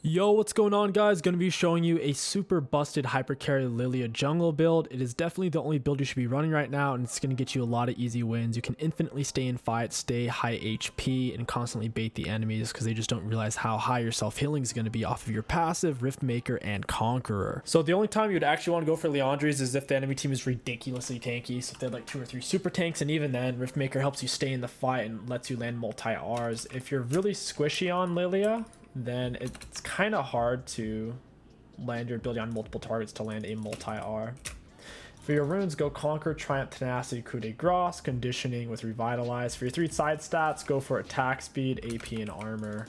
Yo, what's going on, guys? Going to be showing you a super busted hyper carry Lillia jungle build. It is definitely the only build you should be running right now, and it's going to get you a lot of easy wins. You can infinitely stay in fights, stay high HP, and constantly bait the enemies because they just don't realize how high your self-healing is going to be off of your passive, Riftmaker, and Conqueror. So the only time you would actually want to go for Liandry's is if the enemy team is ridiculously tanky. So if they have like 2 or 3 super tanks, and even then, Riftmaker helps you stay in the fight and lets you land multi-Rs. If you're really squishy on Lillia, then it's kind of hard to land your ability on multiple targets to land a multi-R. For your runes, go Conquer, Triumph, Tenacity, 𝗕𝗂𝗀𝗀𝗀𝗀, Conditioning with Revitalize. For your 3 side stats, go for Attack Speed, AP, and Armor.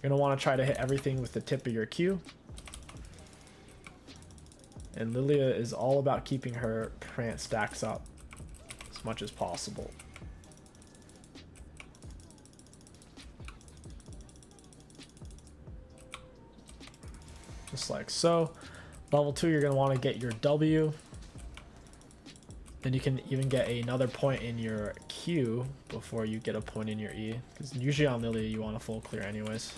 You're going to want to try to hit everything with the tip of your Q. And Lillia is all about keeping her prance stacks up as much as possible. Just like so. Level 2, you're going to want to get your W. Then you can even get another point in your Q before you get a point in your E. Because usually on Lillia you want a full clear anyways.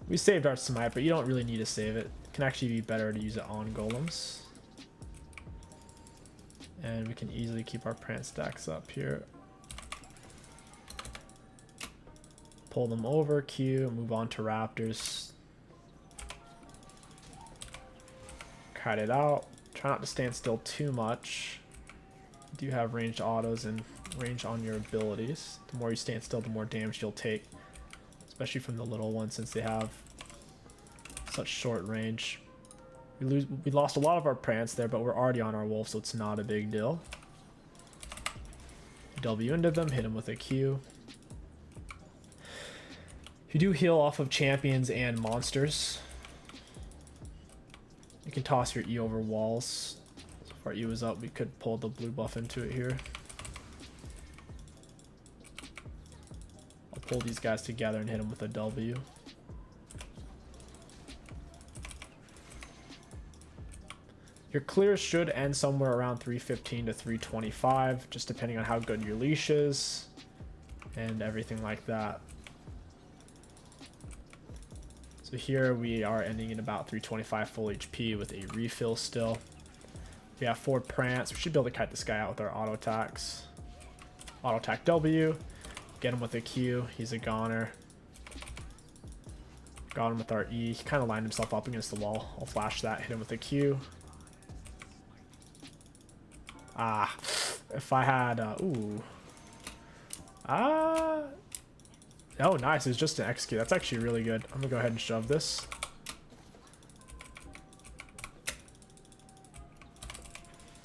We saved our smite, but you don't really need to save it. It can actually be better to use it on golems. And we can easily keep our prance stacks up here. Pull them over, Q, move on to Raptors. Kite it out. Try not to stand still too much. You do have ranged autos and range on your abilities. The more you stand still, the more damage you'll take. Especially from the little ones, since they have such short range. We lost a lot of our prance there, but we're already on our wolf, so it's not a big deal. W into them, hit them with a Q. If you do heal off of champions and monsters, you can toss your E over walls. So if our E was up, we could pull the blue buff into it here. I'll pull these guys together and hit them with a W. Your clears should end somewhere around 315 to 325, just depending on how good your leash is and everything like that. So here we are ending in about 325 full HP with a refill still. We have 4 prance. We should be able to kite this guy out with our auto attacks. Auto attack W. Get him with a Q. He's a goner. Got him with our E. He kind of lined himself up against the wall. I'll flash that. Hit him with a Q. Ah. If I had... Oh, nice. It's just an execute. That's actually really good. I'm going to go ahead and shove this.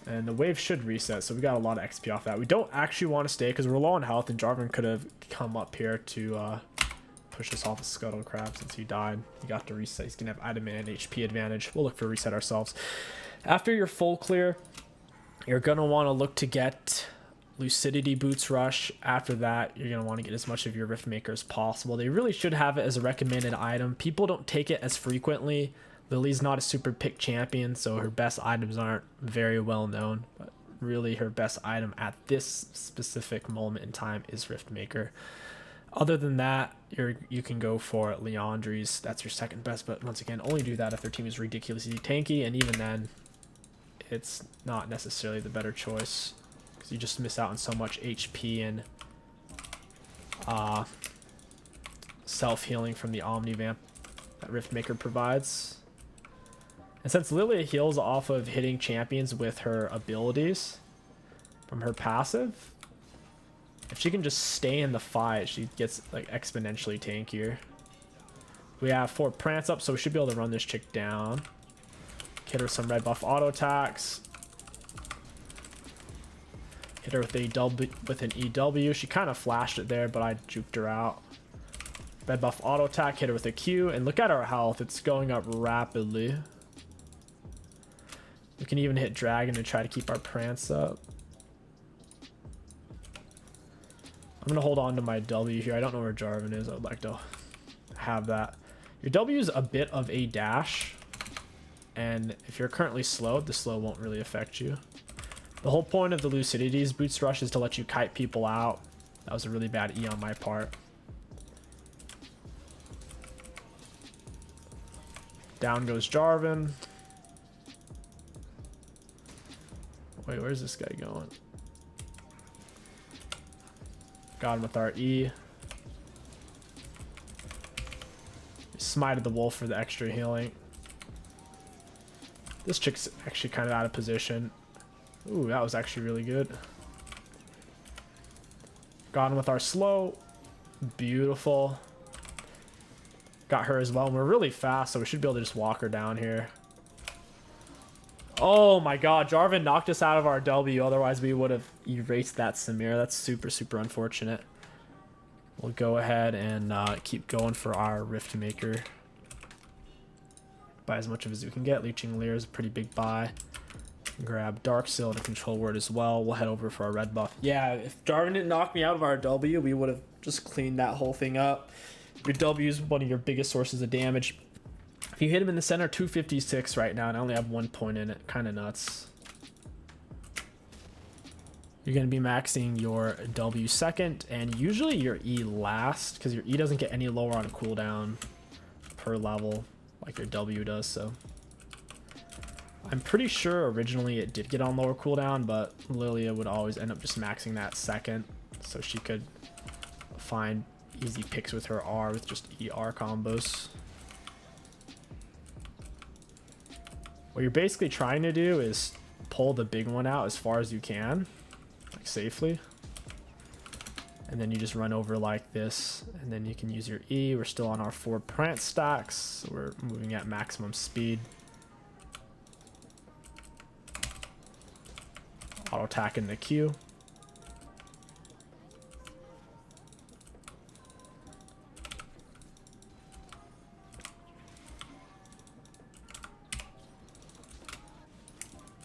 And the wave should reset, so we got a lot of XP off that. We don't actually want to stay because we're low on health, and Jarvan could have come up here to push us off of 𝗕𝗂𝗀𝗀𝗀 since he died. He got to reset. He's going to have item and HP advantage. We'll look for reset ourselves. After your full clear, you're going to want to look to get Lucidity Boots Rush. After that, you're going to want to get as much of your Riftmaker as possible. They really should have it as a recommended item. People don't take it as frequently. Lily's not a super pick champion, so her best items aren't very well known. But really, her best item at this specific moment in time is Riftmaker. Other than that, you can go for Liandry's. That's your second best, but once again, only do that if their team is ridiculously tanky, and even then, it's not necessarily the better choice. You just miss out on so much HP and self-healing from the Omnivamp that Riftmaker provides. And since Lillia heals off of hitting champions with her abilities from her passive, if she can just stay in the fight, she gets like exponentially tankier. We have 4 prance up, so we should be able to run this chick down. Hit her with some red buff auto attacks. Hit her with an EW. She kind of flashed it there, but I juked her out. Red buff auto attack. Hit her with a Q. And look at our health. It's going up rapidly. We can even hit Dragon to try to keep our prance up. I'm going to hold on to my W here. I don't know where Jarvan is. I would like to have that. Your W is a bit of a dash. And if you're currently slowed, the slow won't really affect you. The whole point of the Lucidity's Boots Rush is to let you kite people out. That was a really bad E on my part. Down goes 𝗕𝗏𝗀. Wait, where's this guy going? Got him with our E. Smited the wolf for the extra healing. This chick's actually kind of out of position. Ooh, that was actually really good. Got him with our slow. Beautiful. Got her as well. And we're really fast, so we should be able to just walk her down here. Oh my god, 𝗕𝗏𝗀 knocked us out of our W, otherwise we would have erased that Samira. That's super, super unfortunate. We'll go ahead and keep going for our Rift Maker. Buy as much of as we can get. Leeching Leer is a pretty big buy. Grab Dark Seal and a Control Word as well. We'll head over for our red buff. Yeah, if 𝗕𝗏𝗀 didn't knock me out of our W, we would have just cleaned that whole thing up. Your W is one of your biggest sources of damage. If you hit him in the center, 256 right now, and I only have 1 point in it. Kind of nuts. You're going to be maxing your W second, and usually your E last, because your E doesn't get any lower on cooldown per level like your W does, so. I'm pretty sure originally it did get on lower cooldown, but Lillia would always end up just maxing that second, so she could find easy picks with her R with just ER combos. What you're basically trying to do is pull the big one out as far as you can, like safely. And then you just run over like this, and then you can use your E. We're still on our 4 prance stacks, so we're moving at maximum speed. Auto attack in the Q.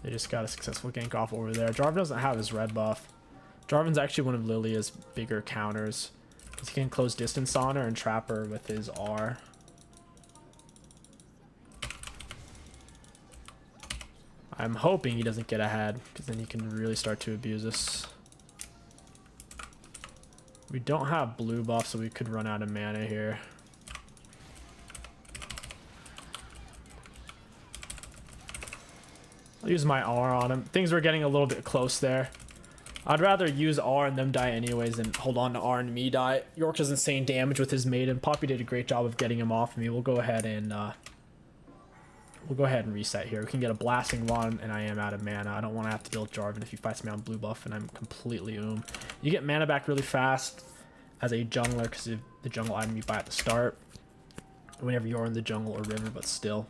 They just got a successful gank off over there. 𝗕𝗏𝗀 doesn't have his red buff. 𝗕𝗏𝗀's actually one of Lillia's bigger counters, because he can close distance on her and trap her with his R. I'm hoping he doesn't get ahead, because then he can really start to abuse us. We don't have blue buff, so we could run out of mana here. I'll use my R on him. Things were getting a little bit close there. I'd rather use R and them die anyways than hold on to R and me die. York does insane damage with his maiden. Poppy did a great job of getting him off me. We'll go ahead and reset here. We can get a blasting wand, and I am out of mana. I don't want to have to deal with 𝗕𝗏𝗀 if he fights me on blue buff, and I'm completely You get mana back really fast as a jungler because of the jungle item you buy at the start. Whenever you're in the jungle or river, but still.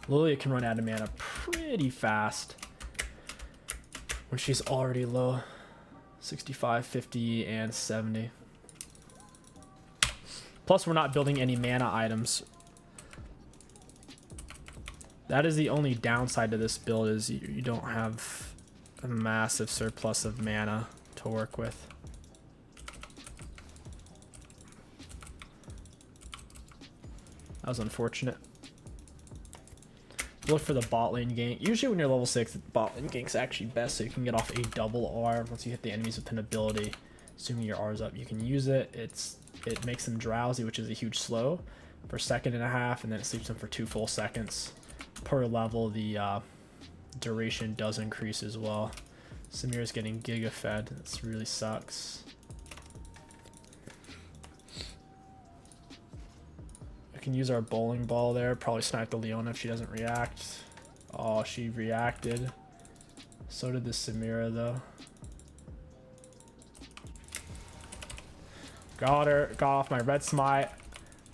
Lillia can run out of mana pretty fast when she's already low. 65, 50, and 70. Plus, we're not building any mana items. That is the only downside to this build, is you don't have a massive surplus of mana to work with. That was unfortunate. Look for the bot lane gank. Usually when you're level 6, the bot lane gank's actually best, so you can get off a double R once you hit the enemies with an ability. Assuming your R's up, you can use it. It makes them drowsy, which is a huge slow for 1.5 seconds, and then it sleeps them for 2 full seconds. Per level, the duration does increase as well. Samira's getting giga fed. This really sucks. Can use our bowling ball there. Probably snipe the Leona if she doesn't react. Oh, she reacted. So did the Samira though. Got her. Got off my red smite.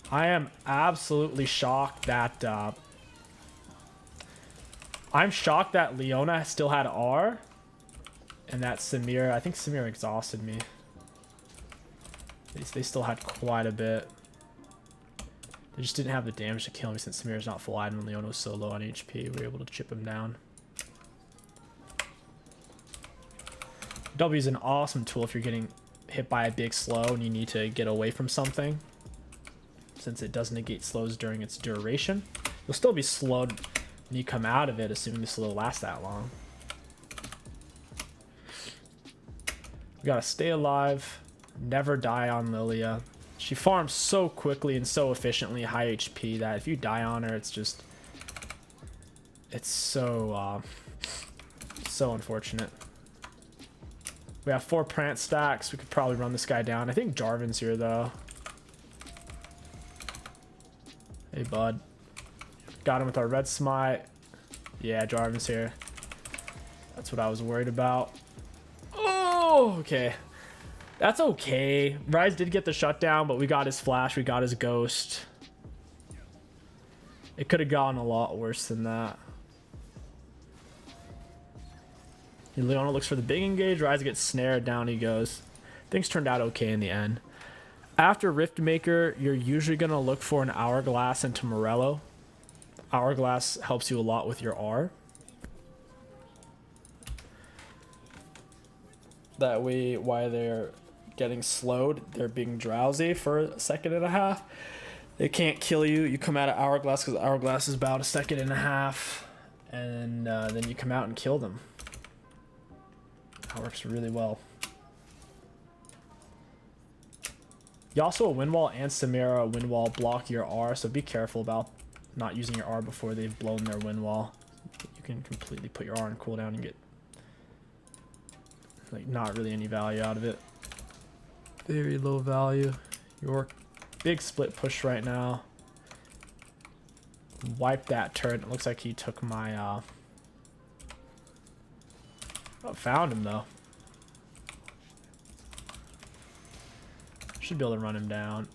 I am absolutely shocked that I'm shocked that Leona still had R and that Samira, I think Samira exhausted me. They still had quite a bit. They just didn't have the damage to kill me since Samira's not full item and Leona was so low on HP. We were able to chip him down. W is an awesome tool if you're getting hit by a big slow and you need to get away from something, since it does negate slows during its duration. You'll still be slowed when you come out of it, assuming the slow lasts that long. We gotta stay alive, never die on Lillia. She farms so quickly and so efficiently, high HP, that if you die on her, it's just... It's so unfortunate. We have 4 Prance stacks. We could probably run this guy down. I think Jarvan's here, though. Hey, bud. Got him with our red smite. Yeah, Jarvan's here. That's what I was worried about. Oh, okay. That's okay. Rise did get the shutdown, but we got his flash. We got his ghost. It could have gone a lot worse than that. Leona looks for the big engage. Rise gets snared. Down he goes. Things turned out okay in the end. After Riftmaker, you're usually going to look for an Hourglass into Morello. Hourglass helps you a lot with your R. That way, while they're getting slowed, they're being drowsy for a second and a half. They can't kill you. You come out of Hourglass because Hourglass is about a second and a half. And then you come out and kill them. That works really well. Yasuo wind wall and Samira wind wall block your R, so be careful about not using your R before they've blown their wind wall. You can completely put your R on cooldown and get like not really any value out of it. Very low value. Your big split push right now. Wipe that turret. It looks like he took my oh, found him though. Should be able to run him down.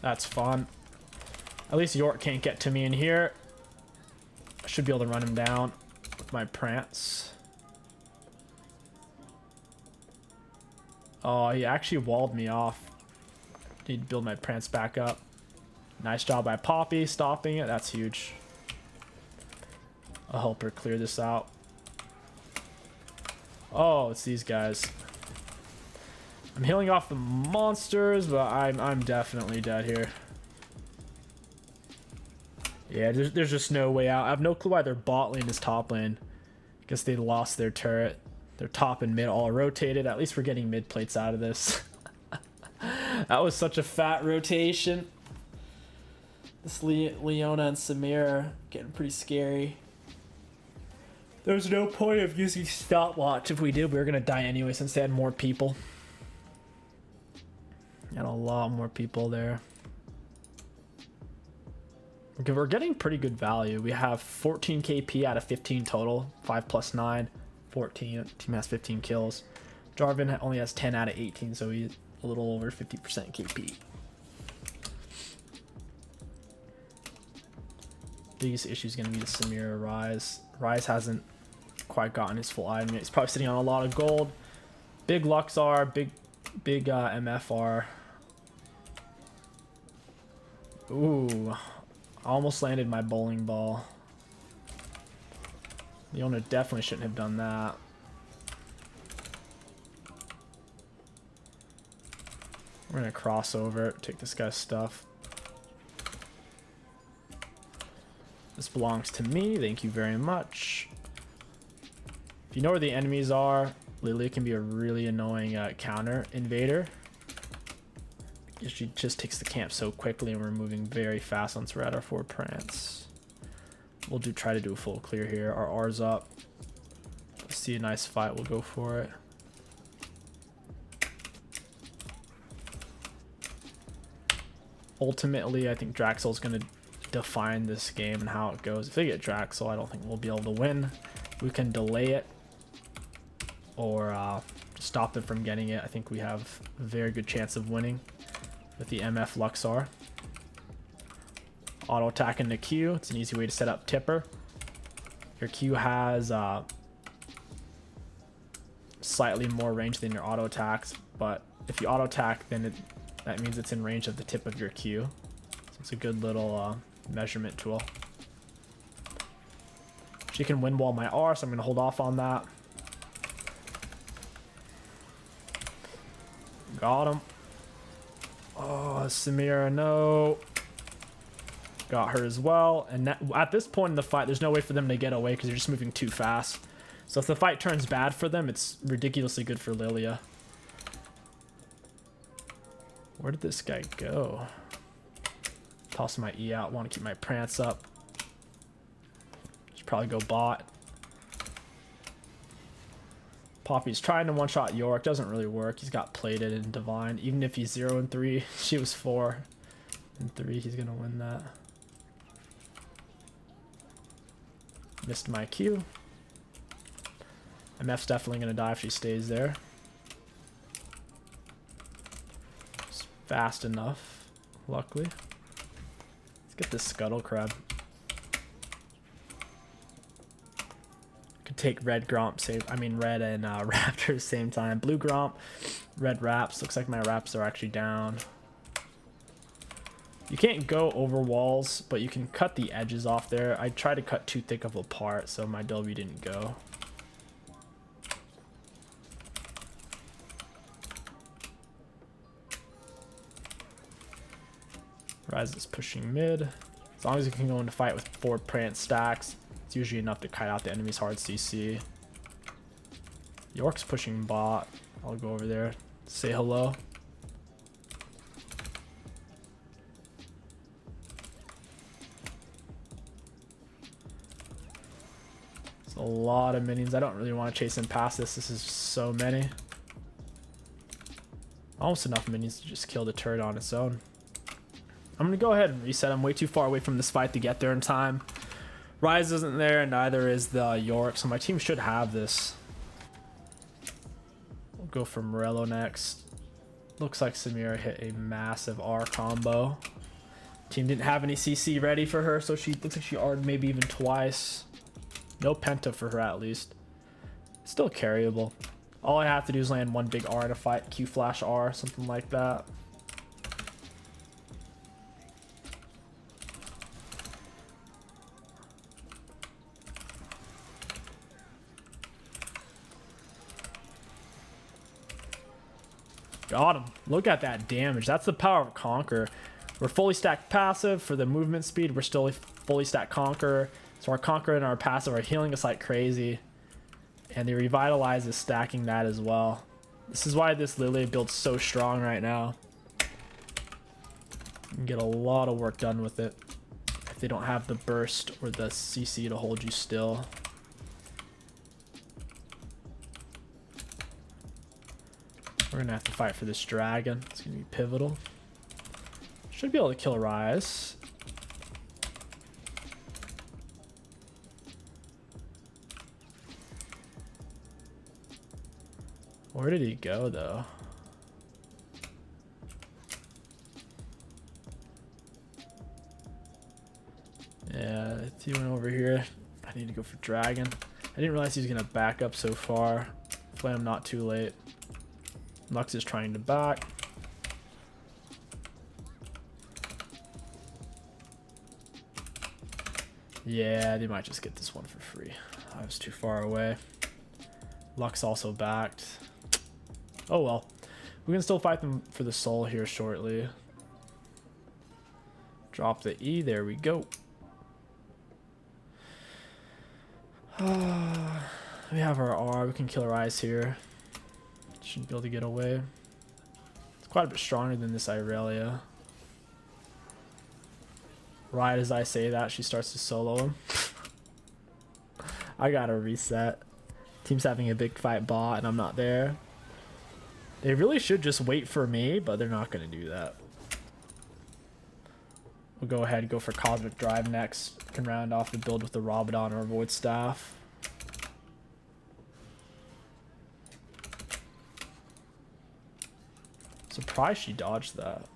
That's fun. At least York can't get to me in here. I should be able to run him down with my Prance. Oh, he actually walled me off. Need to build my Prance back up. Nice job by Poppy stopping it. That's huge. I'll help her clear this out. Oh, it's these guys. I'm healing off the monsters, but I'm definitely dead here. Yeah, there's just no way out. I have no clue why their bot lane is top lane. Guess they lost their turret. Their top and mid all rotated. At least we're getting mid plates out of this. That was such a fat rotation. This Leona and Samira getting pretty scary. There's no point of using stopwatch. If we did, we were going to die anyway since they had more people. Got a lot more people there. Okay, we're getting pretty good value. We have 14 KP out of 15 total. 5 plus 9, 14. Team has 15 kills. Jarvan only has 10 out of 18, so he's a little over 50% KP. Biggest issue is going to be the Samira Rise. Rise hasn't quite gotten his full item yet. He's probably sitting on a lot of gold. Big Luxar, big MFR. Ooh, I almost landed my bowling ball. Leona definitely shouldn't have done that. We're gonna cross over, take this guy's stuff. This belongs to me, thank you very much. If you know where the enemies are, Lillia can be a really annoying counter invader. She just takes the camp so quickly and we're moving very fast once we're at our 4 Prance. We'll try to do a full clear here. Our R's up. See a nice fight, we'll go for it. Ultimately, I think Draxel's going to define this game and how it goes. If they get Draxel, I don't think we'll be able to win. We can delay it or stop them from getting it. I think we have a very good chance of winning with the MF Luxar. Auto attack into Q. It's an easy way to set up Tipper. Your Q has slightly more range than your auto attacks, but if you auto attack, then that means it's in range of the tip of your Q. So it's a good little measurement tool. She can wind wall my R, so I'm going to hold off on that. Got him. Oh, Samira, no. Got her as well. And that, at this point in the fight, there's no way for them to get away because they're just moving too fast. So if the fight turns bad for them, it's ridiculously good for Lillia. Where did this guy go? Toss my E out. Want to keep my prance up. Should probably go bot. Poppy's trying to one-shot York. Doesn't really work. He's got plated and divine. Even if he's 0 and 3, she was 4 and 3. He's gonna win that. Missed my Q. MF's definitely gonna die if she stays there. It's fast enough, luckily. Let's get this 𝗕𝗂𝗀𝗶𝗹. Could take red Gromp same. I mean red and Raptors same time. Blue Gromp, red Raps. Looks like my Raps are actually down. You can't go over walls, but you can cut the edges off there. I tried to cut too thick of a part, so my W didn't go. Ryze is pushing mid. As long as you can go into fight with 4 prance stacks, it's usually enough to kite out the enemy's hard CC. York's pushing bot. I'll go over there, say hello. It's a lot of minions. I don't really want to chase him past this. This is so many. Almost enough minions to just kill the turret on its own. I'm going to go ahead and reset. I'm way too far away from this fight to get there in time. Ryze isn't there, and neither is the York, so my team should have this. We'll go for Morello next. Looks like Samira hit a massive R combo. Team didn't have any CC ready for her, so she looks like she R'd maybe even twice. No penta for her at least. Still carryable. All I have to do is land one big R to fight. Q flash R, something like that. Got him. Look at that damage. That's the power of Conquer. We're fully stacked passive. For the movement speed, we're still fully stacked Conquer. So our Conquer and our passive are healing us like crazy. And the Revitalize is stacking that as well. This is why this Lillia build's so strong right now. You can get a lot of work done with it if they don't have the burst or the CC to hold you still. We're gonna have to fight for this dragon. It's gonna be pivotal. Should be able to kill Ryze. Where did he go though? Yeah, he went over here. I need to go for dragon. I didn't realize he was gonna back up so far. Hopefully I'm not too late. Lux is trying to back. Yeah, they might just get this one for free. I was too far away. Lux also backed. Oh well. We can still fight them for the soul here shortly. Drop the E. There we go. We have our R. We can kill our eyes here. Should be able to get away. It's quite a bit stronger than this Irelia. Right as I say that, she starts to solo him. I gotta reset. Team's having a big fight bot and I'm not there. They really should just wait for me, but they're not gonna do that. We'll go ahead and go for Cosmic Drive next. Can round off the build with the Rabadon or Void Staff. Surprised she dodged that.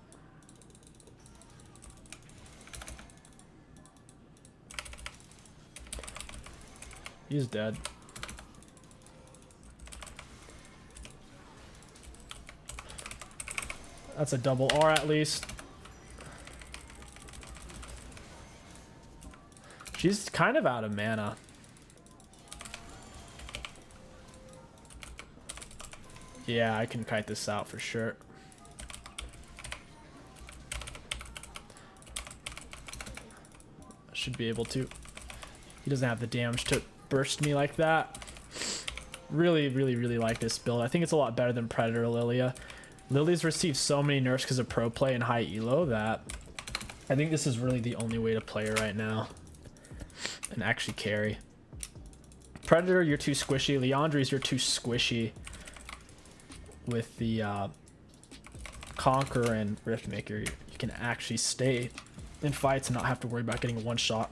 He's dead. That's a double R at least. She's kind of out of mana. Yeah, I can kite this out for sure. Should be able to. He doesn't have the damage to burst me like that. Really like this build. I think it's a lot better than Predator Lillia. Lillia's received so many nerfs because of pro play and high elo that I think this is really the only way to play her right now and actually carry. Predator, you're too squishy. Leandri's, you're too squishy. With the Conqueror and Riftmaker, you can actually stay in fights and not have to worry about getting a one shot.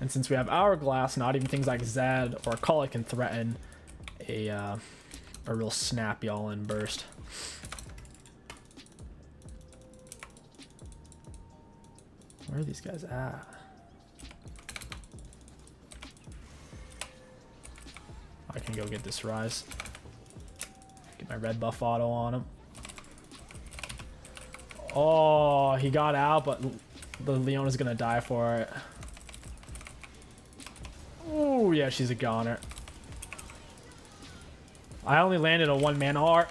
And since we have Hourglass, not even things like Zed or 𝗕𝐂𝐈𝐀𝐋𝐒 can threaten a real snappy all-in burst. Where are these guys at? I can go get this Rise. Get my red buff auto on him. Oh, he got out, but the Leona's gonna die for it. Oh, yeah, she's a goner. I only landed a one-man art.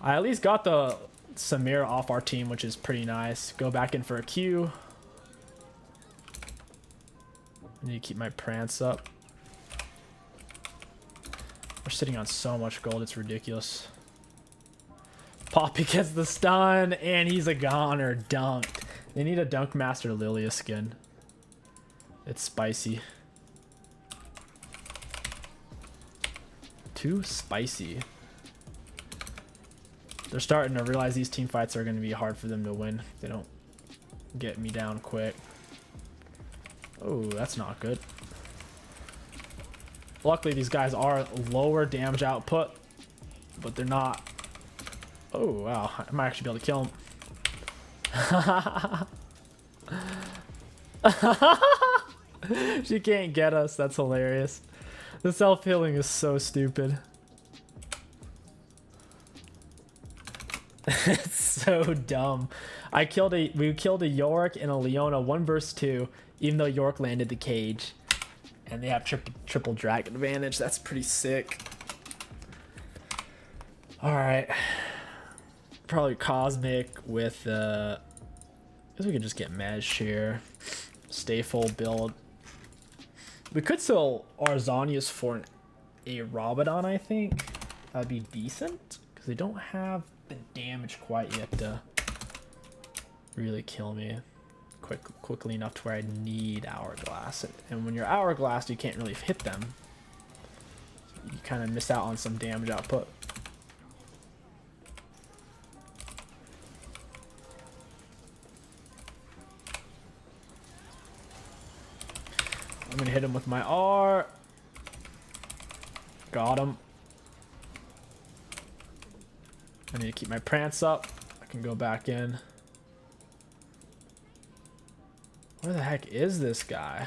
I at least got the Samira off our team, which is pretty nice. Go back in for a Q. I need to keep my prance up. We're sitting on so much gold, it's ridiculous. Poppy gets the stun, and he's a goner. Dunked. They need a Dunk Master Lillia skin. It's spicy. Too spicy. They're starting to realize these team fights are going to be hard for them to win if they don't get me down quick. Oh, that's not good. Luckily, these guys are lower damage output, but they're not. Oh, wow. I might actually be able to kill him. She can't get us. That's hilarious. The self-healing is so stupid. It's so dumb. We killed a 𝗕𝐂𝐈𝐾 and a Leona 1 versus 2, even though 𝗕𝐂𝐈𝐾 landed the cage. And they have triple drag advantage. That's pretty sick. Alright. Probably Cosmic with I guess we could just get Mesh here. Stay full build. We could sell Arzanius for a Rabadon, I think. That'd be decent. Because they don't have the damage quite yet to really kill me quickly enough to where I need Hourglass. And when you're Hourglass, you can't really hit them. You kind of miss out on some damage output. I'm gonna hit him with my R. Got him. I need to keep my prance up. I can go back in. Where the heck is this guy?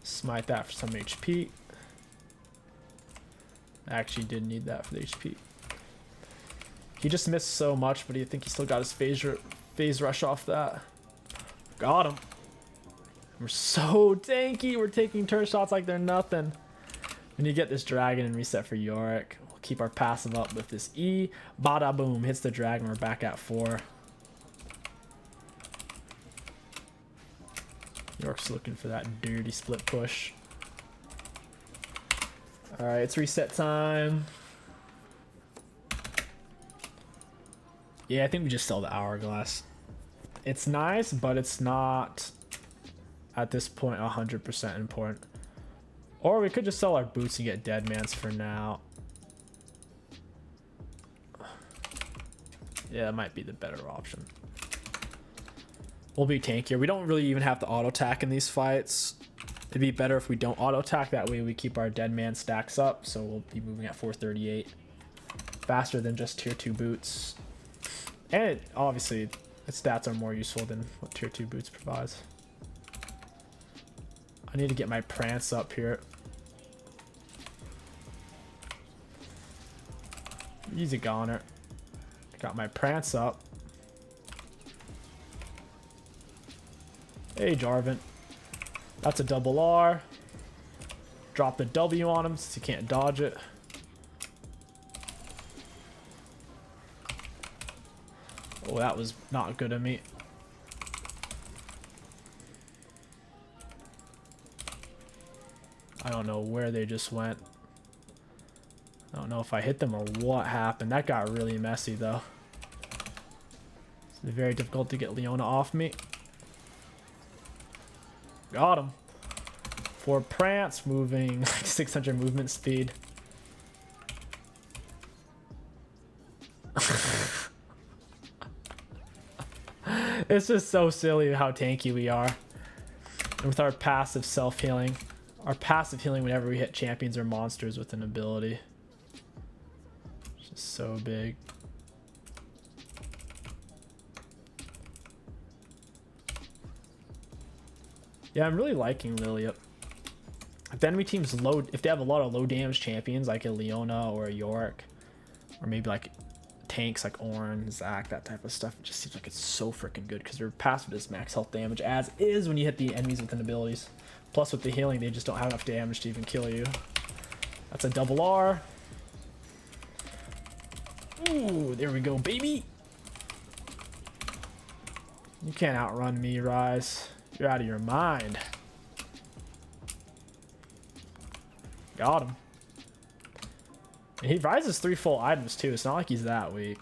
Smite that for some HP. I actually did need that for the HP. He just missed so much, but I think he still got his phase rush off that. Got him. We're so tanky. We're taking turret shots like they're nothing. We need to get this dragon and reset for 𝗕𝐂𝐈𝐾. We'll keep our passive up with this E. Bada boom. Hits the dragon. We're back at 4. 𝗕𝐂𝐈𝐾's looking for that dirty split push. Alright, it's reset time. Yeah, I think we just sell the Hourglass. It's nice, but it's not, at this point, 100% important. Or we could just sell our boots and get Deadmans for now. Yeah, that might be the better option. We'll be tankier. We don't really even have to auto-attack in these fights. It'd be better if we don't auto-attack. That way we keep our Deadman stacks up. So we'll be moving at 438. Faster than just tier 2 boots. And obviously, its stats are more useful than what tier 2 boots provides. I need to get my prance up here. Easy goner. Got my prance up. Hey, Jarvan. That's a double R. Drop the W on him since he can't dodge it. Oh, that was not good of me. I don't know where they just went. I don't know if I hit them or what happened. That got really messy though. It's very difficult to get Leona off me. Got him. For Prance, moving like 600 movement speed. It's just so silly how tanky we are. And with our passive self-healing. Our passive healing whenever we hit champions or monsters with an ability. It's just so big. Yeah, I'm really liking Lillia. If the enemy team's low, if they have a lot of low damage champions like a Leona or a York, or maybe like tanks like Ornn, Zac, that type of stuff, it just seems like it's so freaking good because their passive is max health damage, as is when you hit the enemies with an abilities. Plus with the healing, they just don't have enough damage to even kill you. That's a double R. Ooh, there we go, baby. You can't outrun me, Rise. You're out of your mind. Got him. And he rises 3 full items too. It's not like he's that weak.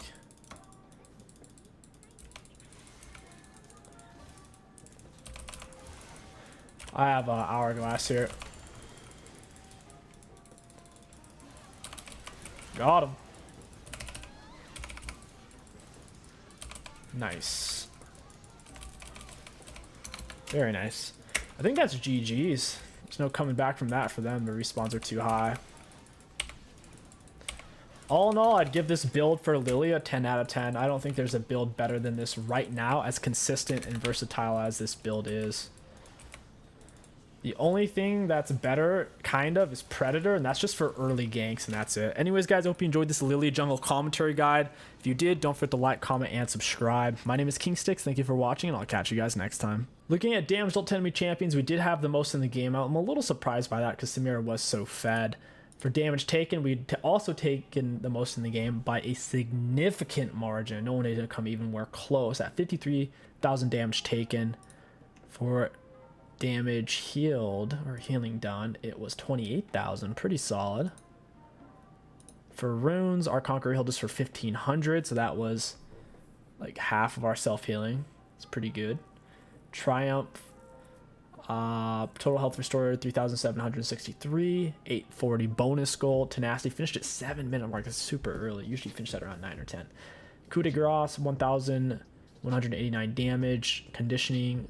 I have an hourglass here. Got him. Nice. Very nice. I think that's GG's. There's no coming back from that for them. The respawns are too high. All in all, I'd give this build for Lillia a 10 out of 10. I don't think there's a build better than this right now, as consistent and versatile as this build is. The only thing that's better, kind of, is Predator, and that's just for early ganks, and that's it. Anyways, guys, I hope you enjoyed this Lillia jungle commentary guide. If you did, don't forget to like, comment, and subscribe. My name is Kingstixbusiness. Thank you for watching, and I'll catch you guys next time. Looking at damage dealt to enemy champions, we did have the most in the game. I'm a little surprised by that because Samira was so fed. For damage taken, we'd also taken the most in the game by a significant margin. No one did come even more close at 53,000 damage taken. For damage healed or healing done, it was 28,000. Pretty solid. For runes, our Conqueror healed us for 1,500, so that was like half of our self-healing. It's pretty good. Triumph, total health restored 3,763, 840 bonus gold. Tenacity finished at 7-minute mark. That's super early. Usually finish at around 9 or 10. 𝗕𝗂𝗂𝗀𝐶𝐻, 1,189 damage. Conditioning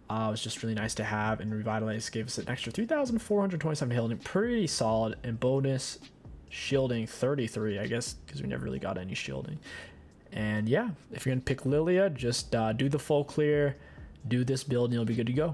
was just really nice to have, and Revitalize gave us an extra 3,427 healing. Pretty solid. And bonus shielding 33, I guess, because we never really got any shielding. And yeah, if you're gonna pick Lillia, just do the full clear, do this build, and you'll be good to go.